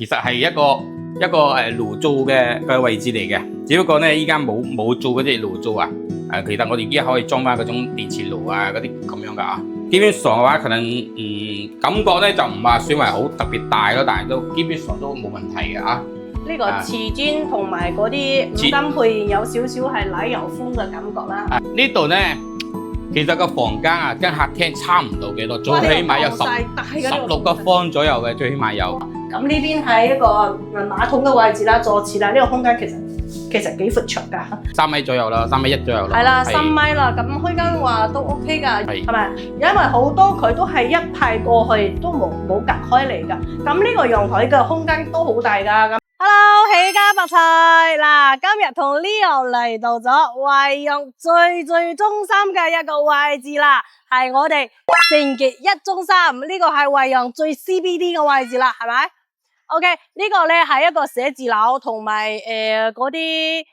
其實係一個爐灶嘅位置嚟嘅，只不過咧依家冇做嗰啲爐灶啊。其實我哋依家可以裝翻嗰種電磁爐啊嗰啲咁樣噶啊。基本上嘅話，可能感覺咧就唔話算為好特別大咯，但係都基本上都冇問題嘅啊。呢個瓷磚同埋嗰啲五金配件有少少係奶油風嘅感覺啦。呢度咧，其實個房間啊，跟客廳差唔到幾多，最起碼有16個方左右嘅，最起碼有。咁呢邊係一個馬桶嘅位置啦，坐廁啦，呢個空間其實幾闊長噶，3米左右啦，3米1左右啦。係啦，3米啦，咁空間話都 OK 噶，係咪？因為好多佢都係一派過去，都冇隔開嚟噶。咁呢個陽台嘅空間都好大噶。Hello， 起家白菜嗱，今日同 Leo 嚟到咗惠陽最中心嘅一個位置啦，係我哋成傑1中心，呢個係惠陽最 CBD 嘅位置啦，係咪？OK， 呢個咧係一個寫字樓，同埋嗰啲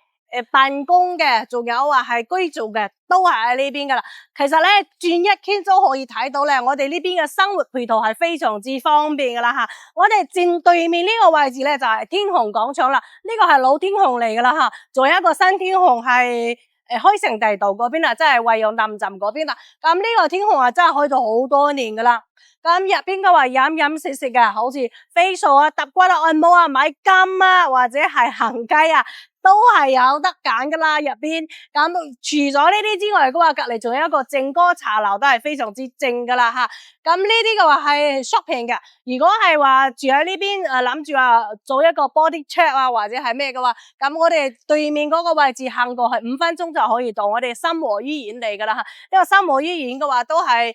辦公嘅，仲有話係居住嘅，都係喺呢邊噶啦。其實咧轉一圈都可以睇到咧，我哋呢邊嘅生活配套係非常之方便噶啦吓。我哋正對面呢個位置咧就係天虹廣場啦，呢個係老天虹嚟噶啦吓，仲有一個新天虹係開成地道嗰邊啊，即係惠陽南站嗰邊啦。咁呢個天虹啊真係開咗好多年噶啦。咁入邊嘅話飲食嘅，好似 facial 啊、揼骨啊、按摩啊、買金啊，或者係行街啊，都係有得揀噶啦入邊。咁除咗呢啲之外嘅話，隔籬仲有一個正哥茶樓，都係非常之正噶啦吓。咁呢啲嘅話係 shopping 嘅。如果係話住喺呢邊諗住話做一個 body check 啊，或者係咩嘅話，咁我哋對面嗰個位置行過去5分鐘就可以到我哋心和醫院嚟噶啦吓。呢個心和醫院嘅話都係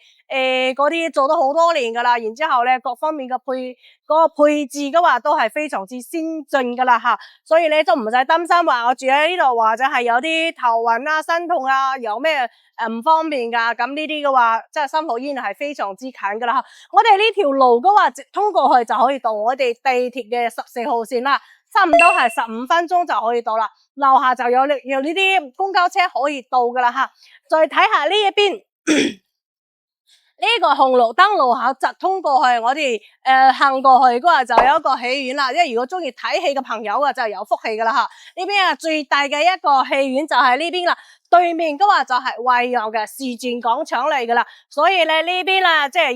嗰啲做咗好多年噶啦，然之後咧各方面嘅配置嘅話都係非常之先進噶啦吓，所以你都唔使擔心話我住喺呢度或者係有啲頭暈啊、身痛啊，有咩唔方便噶。咁呢啲嘅話，即係心和醫院係非常之近噶啦吓。我哋呢條路嘅話，直通過去就可以到我哋地鐵嘅14號線啦，差唔多係15分鐘就可以到啦。樓下就有呢啲公交車可以到噶啦吓。再睇下呢一邊。呢個紅綠燈路口直通過去，我哋行過去嗰日就有一個戲院啦。因為如果中意睇戲嘅朋友啊，就有福氣噶啦吓。呢邊啊最大嘅一個戲院就係呢邊啦，對面嘅話就係惠陽嘅時轉廣場嚟噶啦。所以咧呢邊啦，即係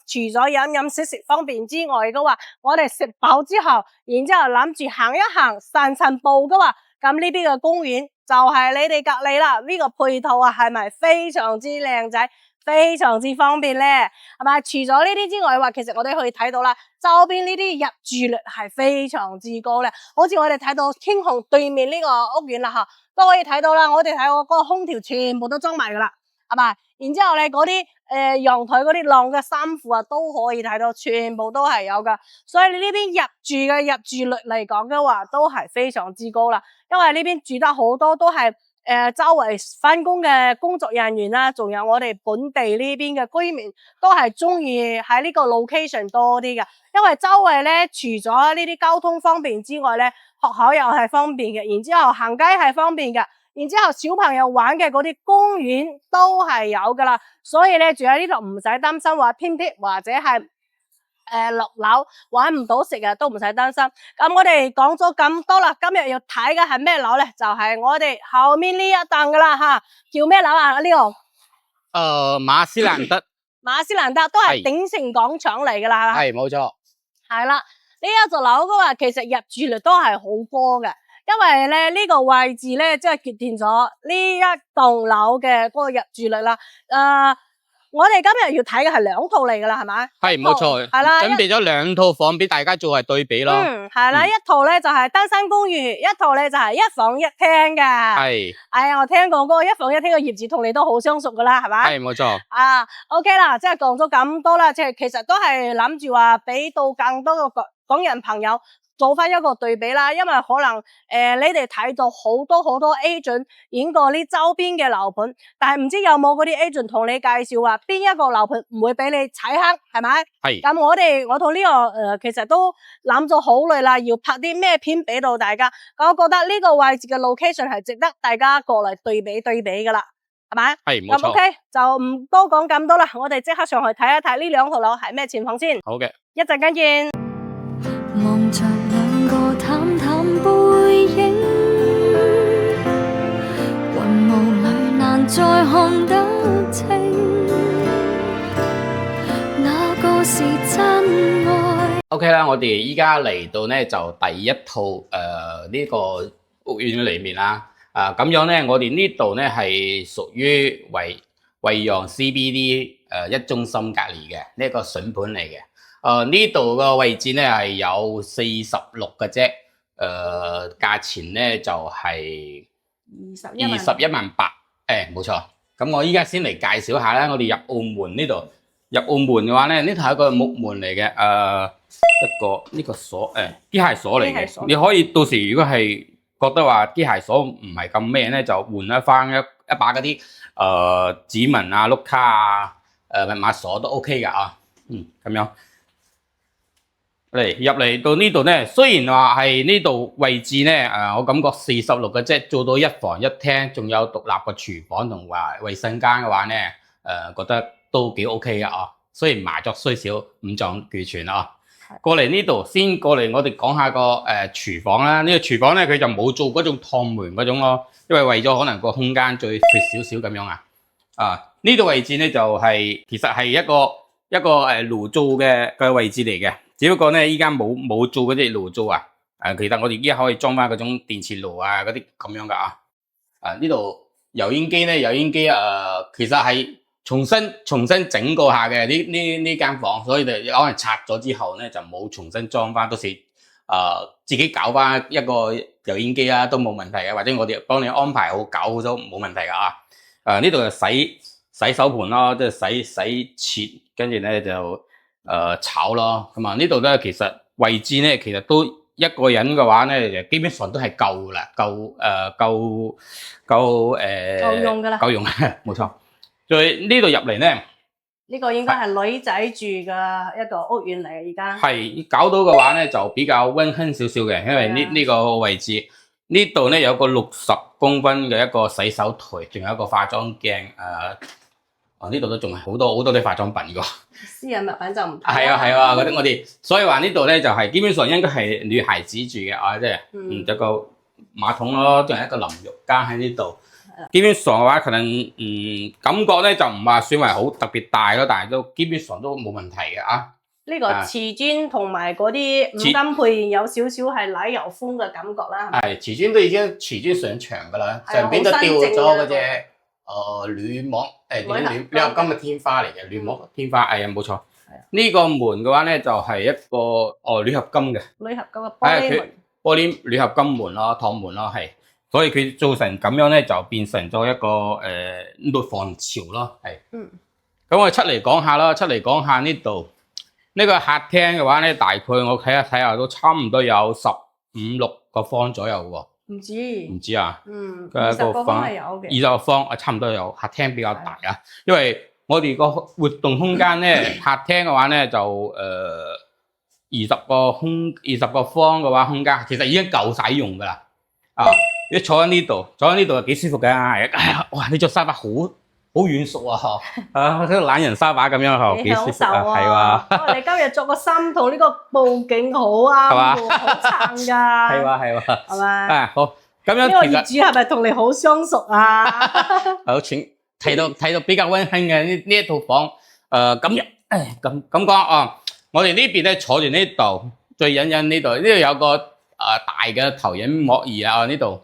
除咗飲食方便之外嘅話，我哋食飽之後，然之後諗住行一行散步嘅話，咁呢邊嘅公園就係你哋隔籬啦。呢個配套啊係咪非常之靚仔？非常之方便咧，係咪？除咗呢啲之外嘅話，其實我哋可以睇到啦，周邊呢啲入住率係非常之高咧。好似我哋睇到天虹對面呢個屋苑啦，吓都可以睇到啦。我哋睇到嗰個空調全部都裝埋噶啦，係咪？然之後咧嗰啲陽台嗰啲晾嘅衫褲啊，都可以睇到，全部都係有噶。所以你呢邊入住率嚟講嘅話，都係非常之高啦。因為呢邊住得好多都係。周圍返工嘅工作人員啦，仲有我哋本地呢邊嘅居民，都係中意喺呢個 location 多啲嘅。因為周圍咧，除咗呢啲交通方便之外咧，學校又係方便嘅，然之後行街係方便嘅，然之後小朋友玩嘅嗰啲公園都係有噶啦。所以咧，住喺呢度唔使擔心話偏僻或者係落樓玩唔到食啊，都唔使擔心。咁我哋講咗咁多啦，今日要睇嘅係咩樓咧？就係我哋後面呢一棟噶啦吓，叫咩樓啊？呢個馬斯蘭德，馬斯蘭德都係鼎盛廣場嚟噶啦，係冇錯。係啦，呢一座樓嘅話，其實入住率都係好高嘅，因為咧呢個位置咧，即係決定咗呢一棟樓嘅嗰個入住率啦。我哋今日要睇嘅係2套嚟噶啦，係咪？係冇錯，係啦，準備咗2套房俾大家做係對比咯。係啦，一套咧就係單身公寓，一套咧就係1房1廳嘅。係，哎呀，我聽講嗰個1房1廳嘅業主同你都好相熟噶啦，係咪？係冇錯。OK 啦，即係講咗咁多啦，即係其實都係諗住話俾到更多嘅港人朋友做翻一個對比啦，因為可能你哋睇到好多 agent 演過呢周邊嘅樓盤，但係唔知有冇嗰啲 agent 同你介紹話邊一個樓盤唔會俾你踩黑，係咪？係。咁我同呢個其實都諗咗好耐啦，要拍啲咩片俾到大家。咁我覺得呢個位置嘅 location 係值得大家過嚟對比噶啦，係咪？係，冇錯。咁 OK，就唔多講咁多啦，我哋即刻上去睇一睇呢2套樓係咩情況先。好嘅，一陣間見。望着兩個淡淡背影，雲霧裏難再看得清，那個是真愛。OK 啦，我哋依家嚟到咧就第一套呢個屋苑裏面啦。咁樣咧，我哋呢度咧係屬於惠陽 CBD 一中心隔離嘅呢個筍盤嚟嘅。呢度個位置咧係有46嘅啫。價錢咧就係21萬8。冇錯。咁我依家先嚟介紹下啦。我哋入澳門呢度，入澳門嘅話咧，呢度係一個木門嚟嘅。呢個鎖機械鎖嚟嘅。你可以到時如果係覺得話機械鎖唔係咁咩咧，就換翻一把嗰啲指紋啊、碌卡啊、密碼鎖都 OK 噶啊。咁樣入嚟到呢度咧，雖然話係呢度位置咧，我感覺46嘅啫，做到一房一廳，仲有獨立嘅廚房同埋衛生間嘅話咧，覺得都幾 OK 噶啊。雖然麻雀雖小，五臟俱全啊。過嚟呢度先過嚟，我哋講下個廚房啦。呢個廚房咧，佢就冇做嗰種趟門嗰種咯，因為為咗可能個空間再闊少少咁樣啊。呢度位置咧就係其實係一個爐灶嘅位置嚟嘅，只不過咧依家冇做嗰啲爐灶啊。其實我哋依家可以裝翻嗰種電磁爐啊嗰啲咁樣噶啊。呢度油煙機咧，其實係重新整過下嘅呢間房，所以就可能拆咗之後咧就冇重新裝翻，到時自己搞翻一個油煙機啊都冇問題嘅，或者我哋幫你安排好搞好都冇問題噶啊。呢度就洗手盤咯，即係洗切，跟住咧就炒咯。咁啊呢度咧其實位置咧其實都一個人嘅話咧，基本上都係夠啦，夠用噶啦，夠用冇錯。再呢度入嚟咧，呢個應該係女仔住嘅一個屋苑嚟嘅，而家係搞到嘅話咧就比較溫馨少少嘅，因為呢個位置呢度咧有個60公分嘅一個洗手台，仲有一個化妝鏡。呢度都仲係好多啲化妝品噶。私人物品就唔係啊，我哋所以話呢度咧就係基本上應該係女孩子住嘅啊，即係有個馬桶咯，仲有一個淋浴間喺呢度。基本上嘅話，可能感覺咧就唔話算為好特別大咯，但係都基本上都冇問題嘅啊。呢個瓷磚同埋嗰啲五金配件有少少係奶油風嘅感覺啦。係瓷磚都已經瓷磚上牆噶啦，上邊都吊咗嗰隻鋁膜鋁合金嘅天花嚟嘅，鋁膜天花冇錯。呢個門嘅話咧就係一個鋁合金嘅玻璃鋁合金門咯，趟門咯係。所以佢做成咁樣咧，就變成咗一個呢度防潮咯，係。咁我哋出嚟講下啦，呢度呢個客廳嘅話咧，大概我睇下都差唔多有15-16個方左右喎。唔止啊？20個方係有嘅。20個方差唔多有。客廳比較大啊，因為我哋個活動空間咧，客廳嘅話咧就20個方嘅話空間，其實已經夠晒用噶啦。你坐喺呢度係幾舒服嘅。哇！呢張沙發好軟熟啊，好似懶人沙發咁樣，幾舒服啊，係哇！你今日着個衫同呢個布景好啱喎，好襯噶。係嘛？好。咁樣呢個業主係咪同你好相熟啊？好，睇到比較溫馨嘅呢一套房。咁講啊，我哋呢邊咧坐住呢度，最隱呢度有個大嘅投影幕儀啊，呢度。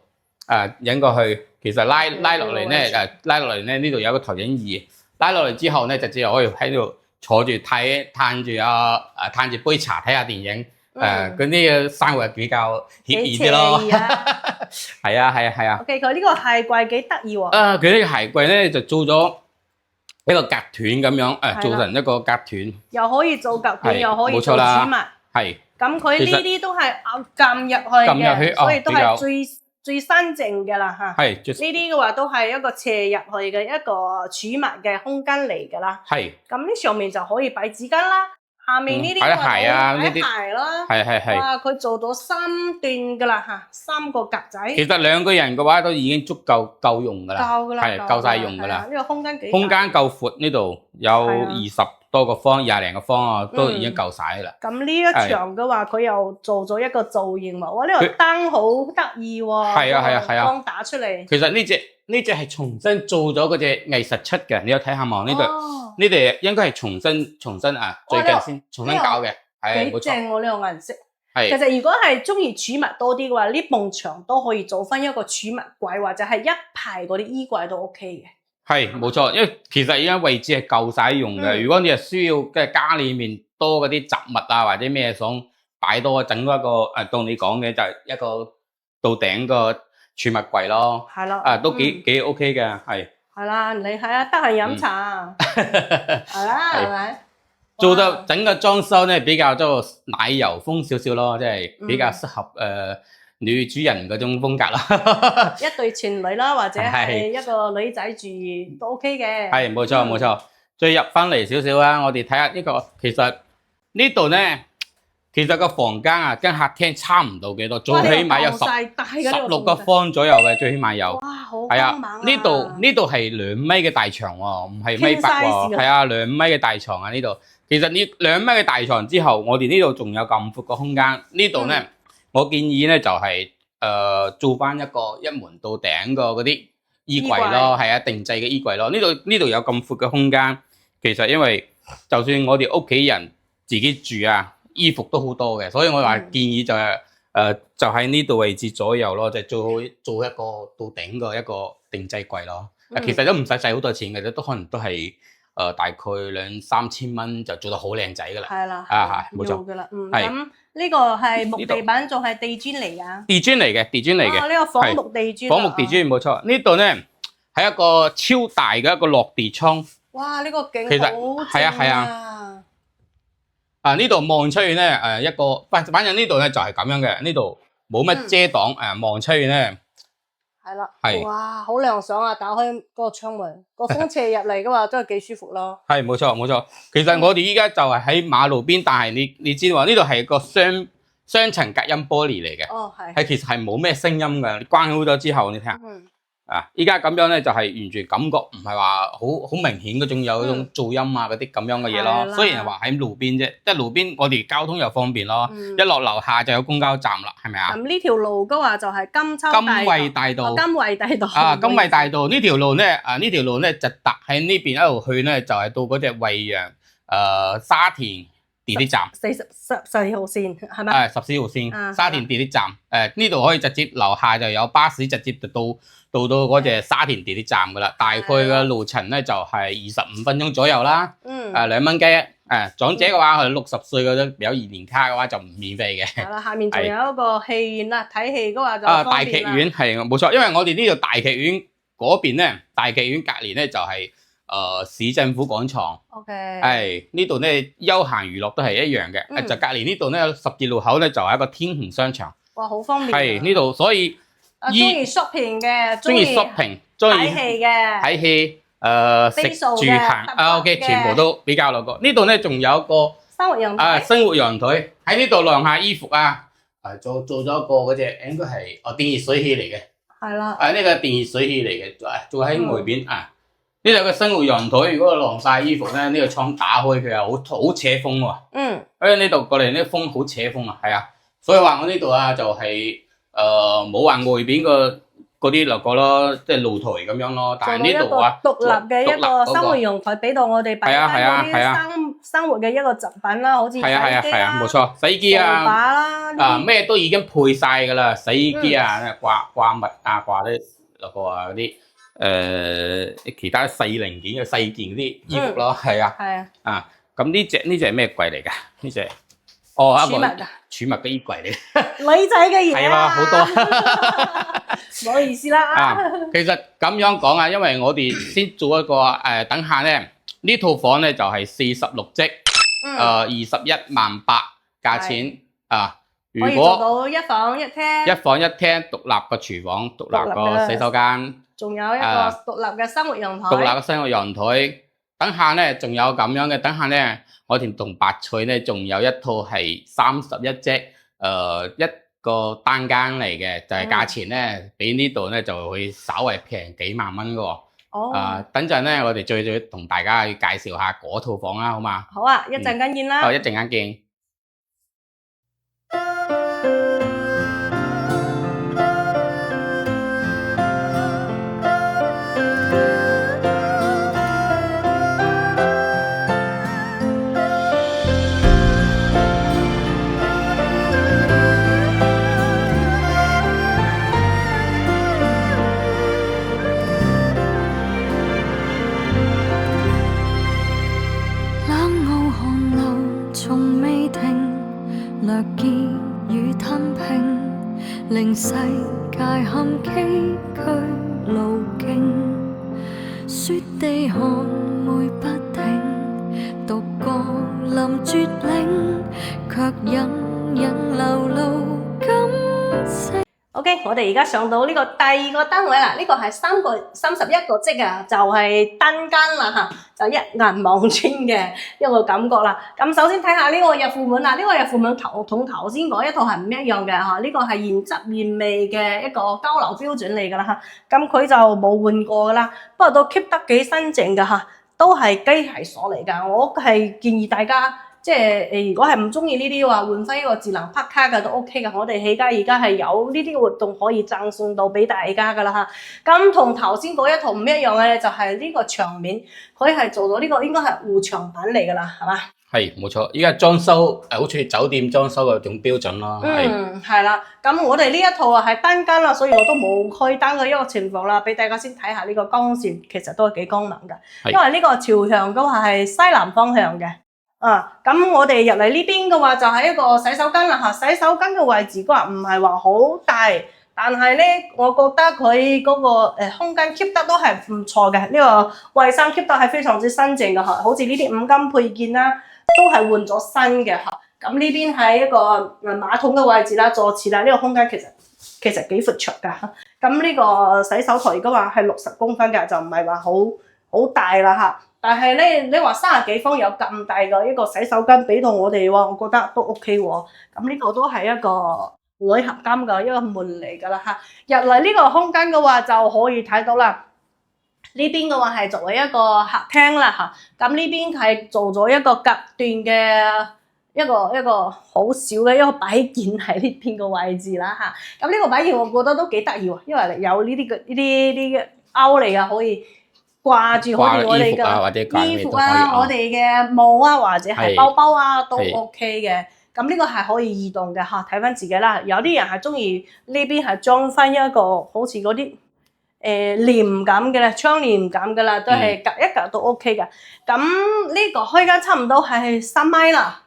引過去，其實拉落嚟咧，呢度有個投影儀，拉落嚟之後咧，就只可以喺度坐住嘆住杯茶睇下電影。嗰啲生活比較愜意啲咯。係啊。OK， 佢呢個鞋櫃幾得意喎。佢呢個鞋櫃咧就做咗一個隔斷咁樣，做成一個隔斷，又可以做隔斷，又可以做儲物。係。咁佢呢啲都係撳入去嘅，所以都係最新淨嘅啦嚇。係。呢啲嘅話都係一個斜入去嘅一個儲物嘅空間嚟㗎啦。係。咁呢上面就可以擺紙巾啦。下面呢啲擺鞋啊，呢啲鞋啦，係。哇！佢做到3段噶啦嚇，3個格仔。其實2個人嘅話都已經足夠用噶啦，夠噶啦，係夠晒用噶啦。呢個空間幾？空間夠闊，呢度有多個方廿零個方啊，都已經夠晒啦。咁呢一場嘅話，佢又做咗一個造型喎，哇！呢個燈好得意喎，係啊，光打出嚟。其實呢隻係重新做咗嗰隻藝術出嘅，你有睇下望呢度，呢度應該係重新啊，最近先重新搞嘅，係冇錯。幾正喎呢個顏色。係。其實如果係中意儲物多啲嘅話，呢埲牆都可以做翻一個儲物櫃，或者係一排嗰啲衣櫃都 OK 嘅。係冇錯，因為其實而家位置係夠晒用嘅。如果你係需要嘅家裏面多嗰啲雜物啊，或者咩想擺多整多一個當你講嘅就係一個到頂個儲物櫃咯。係啦。都幾 OK 嘅，係。係啦，你睇下，得閒飲茶，係啦，係咪？做到整個裝修咧比較都奶油風少少咯，即係比較適合女主人嗰種風格啦。一對情侶啦，或者係一個女仔住都 OK 嘅。係冇錯冇錯。再入翻嚟少少啊，我哋睇下呢個，其實呢度咧，其實個房間啊跟客廳差唔到幾多，最起碼有16個方左右嘅，最起碼有。哇，好係啊，呢度係2米嘅大床喎，唔係1.8米喎。係啊，2米嘅大床啊呢度。其實你2米嘅大床之後，我哋呢度仲有咁闊個空間。呢度咧，我建議咧就係做翻一個一門到頂個嗰啲衣櫃咯，係啊，定製嘅衣櫃咯。呢度有咁闊嘅空間，其實因為就算我哋屋企人自己住啊，衣服都好多嘅，所以我話建議就係就喺呢度位置左右咯，就做一個到頂嘅一個定製櫃咯。其實都唔使好多錢嘅，都可能都係。大概2-3千蚊就做到好靚仔噶啦，係啦，係冇錯噶啦，咁呢個係木地板，仲係地磚嚟噶，地磚嚟嘅，呢個仿木地磚，仿木地磚冇錯。呢度咧係一個超大嘅一個落地窗，哇！呢個景其實係啊，呢度望出去咧一個，反正呢度咧就係咁樣嘅，呢度冇乜遮擋，望出去咧。係啦，哇，好涼爽啊！打開嗰個窗門，個風斜入嚟嘅話，真係幾舒服咯。係冇錯冇錯，其實我哋依家就係喺馬路邊，但係你知喎，呢度係個雙層隔音玻璃嚟嘅。哦，係。係其實係冇咩聲音嘅，你關好咗之後，你睇下。依家咁樣咧就係完全感覺唔係話好明顯嗰種有嗰種噪音啊嗰啲咁樣嘅嘢咯。雖然係話喺路邊啫，即係路邊我哋交通又方便咯。一落樓下就有公交站啦，係咪啊？咁呢條路嘅話就係金惠大道。金惠大道。金惠大道呢條路咧，呢條路咧就搭喺呢邊一路去咧，就係到嗰隻惠陽沙田地鐵站。14號線係咪？14號線沙田地鐵站。呢度可以直接樓下就有巴士直接就到嗰隻沙田地鐵站噶啦，大概嘅路程咧就係25分鐘左右啦。2蚊雞。長者嘅話，佢60歲嗰啲有2年卡嘅話就唔免費嘅。係啦，下面仲有一個戲院啦，睇戲嘅話就大劇院係冇錯，因為我哋呢度大劇院嗰邊咧，大劇院隔離咧就係市政府廣場。OK。係呢度咧休閒娛樂都係一樣嘅。就隔離呢度咧十字路口咧就係一個天虹商場。哇，好方便。係呢度，所以。中意 shopping 嘅，中意 shopping， 中意睇戲嘅，睇戲，食住行，OK， 全部都比較落過。呢度咧仲有一個生活陽台，生活陽台喺呢度晾下衣服啊，做咗一個嗰隻應該係電熱水器嚟嘅，係啦，呢個電熱水器嚟嘅，做喺外邊啊。呢度有個生活陽台，如果晾晒衣服咧，呢個窗打開佢又好扯風喎。因為呢度過嚟呢風好扯風啊，係啊，所以話我呢度啊就係。冇話外邊嗰啲落過咯，即係露台咁樣咯。但係呢度啊，獨立嘅一個生活陽台俾到我哋擺翻嗰啲生活嘅一個雜品啦，好似洗衣機啦，冇錯，洗衣機啊，咩都已經配晒噶啦，洗衣機啊，掛物啊，掛啲落過啊嗰啲其他細零件嘅細件嗰啲衣服咯，係啊，咁呢隻係咩櫃嚟噶？呢隻一個儲物嘅衣櫃嚟，女仔嘅嘢係啊，好多，唔好意思啦。其實咁樣講啊，因為我哋先做一個等下咧，呢套房咧就係46積，21.8萬價錢啊。如果做到一房一廳，獨立嘅廚房，獨立嘅洗手間，仲有一個獨立嘅生活陽台，獨立嘅生活陽台。等下咧仲有咁樣嘅，等下咧。我哋同白菜咧，仲有一套係31積，一個單間嚟嘅，就係價錢咧，比呢度咧就會稍微平幾萬蚊嘅喎。哦，等陣咧，我哋再同大家去介紹下嗰套房啦，好嘛？好啊，一陣間見啦。一陣間見。冷傲寒流從未停，略結與吞併，令世界陷崎嶇路徑。雪地寒梅不停，獨個臨絕嶺，卻隱隱流露感性。OK，我哋而家上到呢個第二個單位啦，呢個係31個積啊，就係單間啦嚇，就一眼望穿嘅一個感覺啦。咁首先睇下呢個入戶門啦，呢個入戶門同頭先嗰一套係唔一樣嘅嚇，呢個係原汁原味嘅一個交樓標準嚟㗎啦嚇，咁佢就冇換過㗎啦，不過都 keep 得幾新淨㗎嚇，都係機械鎖嚟㗎，我係建議大家。即係如果係唔中意呢啲嘅話，換翻一個智能拍卡嘅都 OK 嘅。我哋起家而家係有呢啲活動可以贈送到俾大家噶啦嚇。咁同頭先嗰一套唔一樣嘅就係呢個牆面，佢係做咗呢個應該係護牆板嚟噶啦，係嘛？係冇錯，依家裝修好似酒店裝修嗰種標準咯。係啦。咁我哋呢一套啊係單間啦，所以我都冇開單嘅一個情況啦，俾大家先睇下呢個光線，其實都係幾光猛嘅。因為呢個朝向都係西南方向嘅。咁我哋入嚟呢邊嘅話就係一個洗手間啦嚇，洗手間嘅位置話唔係話好大，但係咧我覺得佢嗰個空間 keep 得都係唔錯嘅，呢個衞生 keep 得係非常之新淨嘅嚇，好似呢啲五金配件啦，都係換咗新嘅嚇。咁呢邊係一個馬桶嘅位置啦，坐廁啦，呢個空間其實幾闊綽㗎。咁呢個洗手台嘅話係60公分嘅，就唔係話好大啦嚇。但係咧，你話30幾方有咁大嘅一個洗手間俾到我哋喎，我覺得都 OK 喎。咁呢個都係一個鋁合金嘅一個門嚟㗎啦嚇。入嚟呢個空間嘅話就可以睇到啦。呢邊嘅話係作為一個客廳啦嚇。咁呢邊係做咗一個隔斷嘅一個好少嘅一個擺件喺呢邊嘅位置啦嚇。咁呢個擺件我覺得都幾得意喎，因為有呢啲勾嚟啊，可以。掛住好似我哋嘅衣服啊，我哋嘅帽啊，或者係包包啊，都 OK 嘅。咁呢個係可以移動嘅嚇，睇翻自己啦。有啲人係中意呢邊係裝翻一個好似嗰啲簾咁嘅啦，窗簾咁嘅啦，都係隔一隔都 OK 嘅。咁呢個開間差唔多係3米啦，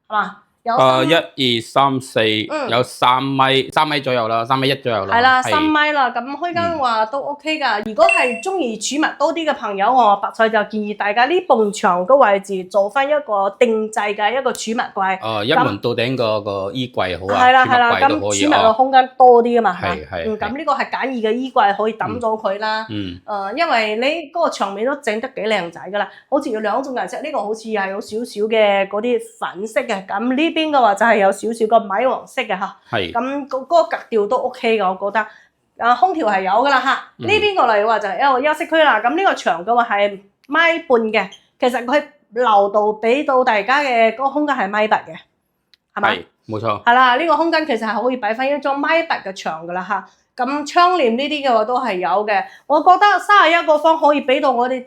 係嘛？有1、2、3、4，有3米左右啦，3.1米左右啦。係啦，3米啦，咁開間話都 OK 噶。如果係中意儲物多啲嘅朋友，我白菜就建議大家呢埲牆嘅位置做翻一個定制嘅一個儲物櫃。一門到頂個衣櫃好啊，係啦，咁儲物嘅空間多啲啊嘛。係。咁呢個係簡易嘅衣櫃，可以抌咗佢啦。因為你嗰個牆面都整得幾靚仔噶啦，好似有2種顏色，呢個好似係有少少嘅嗰啲粉色嘅，咁呢邊嘅話就係有少少個米黃色嘅嚇。係。咁嗰個格調都 OK 嘅，我覺得。空調係有噶啦嚇。呢邊過嚟嘅話就係一個休息區啦。咁呢個牆嘅話係1.5米嘅，其實佢流度俾到大家嘅嗰個空間係1.8米嘅，係咪？係，冇錯。係啦，呢個空間其實係可以擺翻一張1.8米嘅牆噶啦嚇。咁窗簾呢啲嘅話都係有嘅。我覺得31個方可以俾到我哋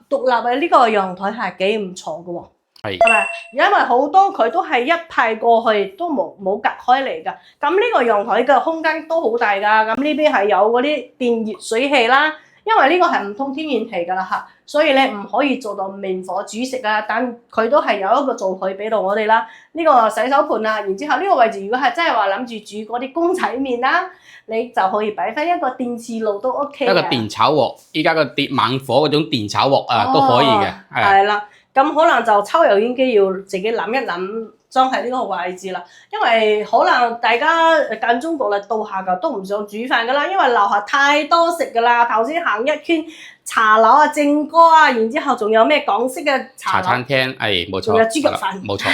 獨立嘅呢個陽台係幾唔錯嘅喎。係咪？因為好多佢都係一派過去，都冇隔開嚟㗎。咁呢個陽台嘅空間都好大㗎。咁呢邊係有嗰啲電熱水器啦。因為呢個係唔通天然氣㗎啦嚇，所以你唔可以做到明火煮食啊。但佢都係有一個灶台俾到我哋啦。呢個洗手盆啊，然之後呢個位置如果係真係話諗住煮嗰啲公仔麵啦，你就可以擺翻一個電磁爐都 OK 嘅。一個電炒鑊，依家個猛火嗰種電炒鑊啊，都可以嘅。係啦。咁可能就抽油煙機要自己諗一諗，裝喺呢個位置啦。因為可能大家間中過嚟到下㗎都唔想煮飯㗎啦，因為樓下太多食㗎啦。頭先行一圈茶樓啊、正哥啊，然之後仲有咩港式嘅茶樓，餐廳，冇錯，仲有豬腳飯冇錯，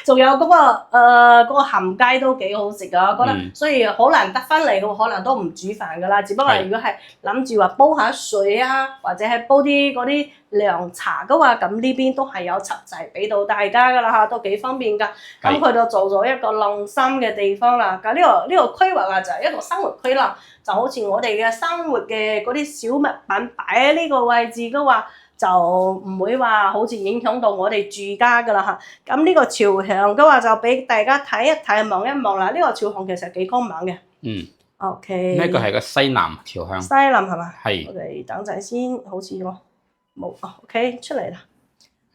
仲有嗰、個鹹雞都幾好食噶，我覺得，所以好難得翻嚟嘅，可能都唔煮飯噶啦，只不過如果係諗住話煲下水啊，或者係煲啲嗰啲涼茶嘅話，咁呢邊都係有茶仔俾到大家噶啦嚇，都幾方便噶。咁佢就做咗一個晾衫嘅地方啦。咁呢個規劃啊，就係一個生活區啦，就好似我哋嘅生活嘅嗰啲小物品擺喺呢個位置嘅話，就唔會話好似影響到我哋住家噶啦嚇。咁呢個朝向嘅話就俾大家睇一睇、望一望啦。呢個朝向其實幾光猛嘅。OK。呢個係個西南朝向。西南係嘛？係。我哋等陣先，好似我冇OK 出嚟啦。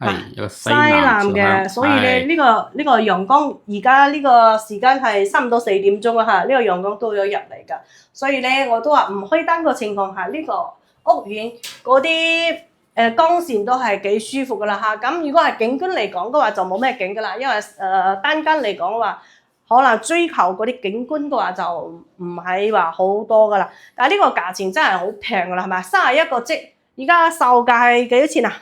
係一個西南嘅，所以咧呢個陽光而家呢個時間係差唔多4點鐘啊嚇，呢個陽光都有入嚟㗎，所以咧我都話唔開燈嘅情況下，呢個屋苑嗰啲光線都係幾舒服㗎啦嚇。咁如果係景觀嚟講嘅話，就冇咩景㗎啦，因為單間嚟講嘅話，可能追求嗰啲景觀嘅話就唔係話好多㗎啦。但係呢個價錢真係好平㗎啦，係咪？31個積，而家售價係幾多錢啊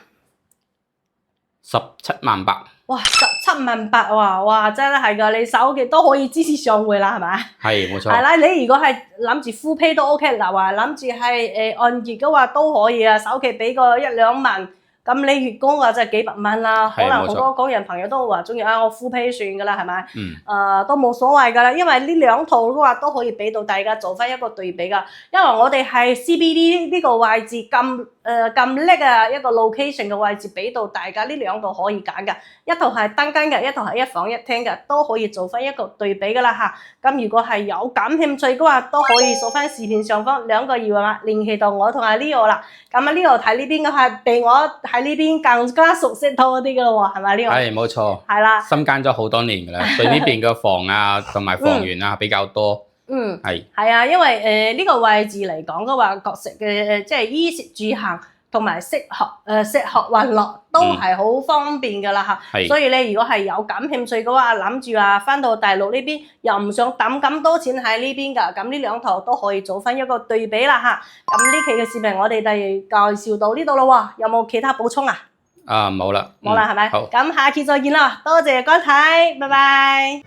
？178000。哇，178000哇，真係㗎！你首期都可以支持上會啦，係咪？係冇錯。係啦，你如果係諗住 full pay 都 OK，嗱話諗住係按揭嘅話都可以啊，首期俾個1-2萬，咁你月供嘅真係幾百蚊啦。可能好多港人朋友都話中意我 full pay 算㗎啦，係咪？都冇所謂㗎啦，因為呢兩套嘅話都可以俾到大家做翻一個對比㗎。因為我哋係 CBD 呢個位置咁叻啊，一個 location 嘅位置俾到大家，呢兩套可以揀㗎。一套係單間嘅，一套係一房一廳嘅，都可以做翻一個對比㗎啦嚇。咁如果係有感興趣嘅話，都可以掃翻視片上方2個二維碼聯繫到我同阿 Leo 啦。咁啊 Leo 睇呢邊嘅話，比我喺呢邊更加熟悉多啲㗎喎，係咪 Leo？係冇錯。係啦。深耕咗好多年㗎啦，對呢邊嘅房啊同埋房源啊比較多。係啊，因為呢個位置嚟講嘅話，各式嘅即係衣食住行。同埋食喝玩樂都係好方便㗎啦嚇，所以咧如果係有感興趣嘅話，諗住話翻到大陸呢邊又唔想抌咁多錢喺呢邊㗎，咁呢兩套都可以做翻一個對比啦嚇。咁呢期嘅視頻我哋介紹到呢度啦喎，有冇其他補充啊？冇啦，冇啦係咪？好，咁下期再見啦，多謝觀睇，拜拜。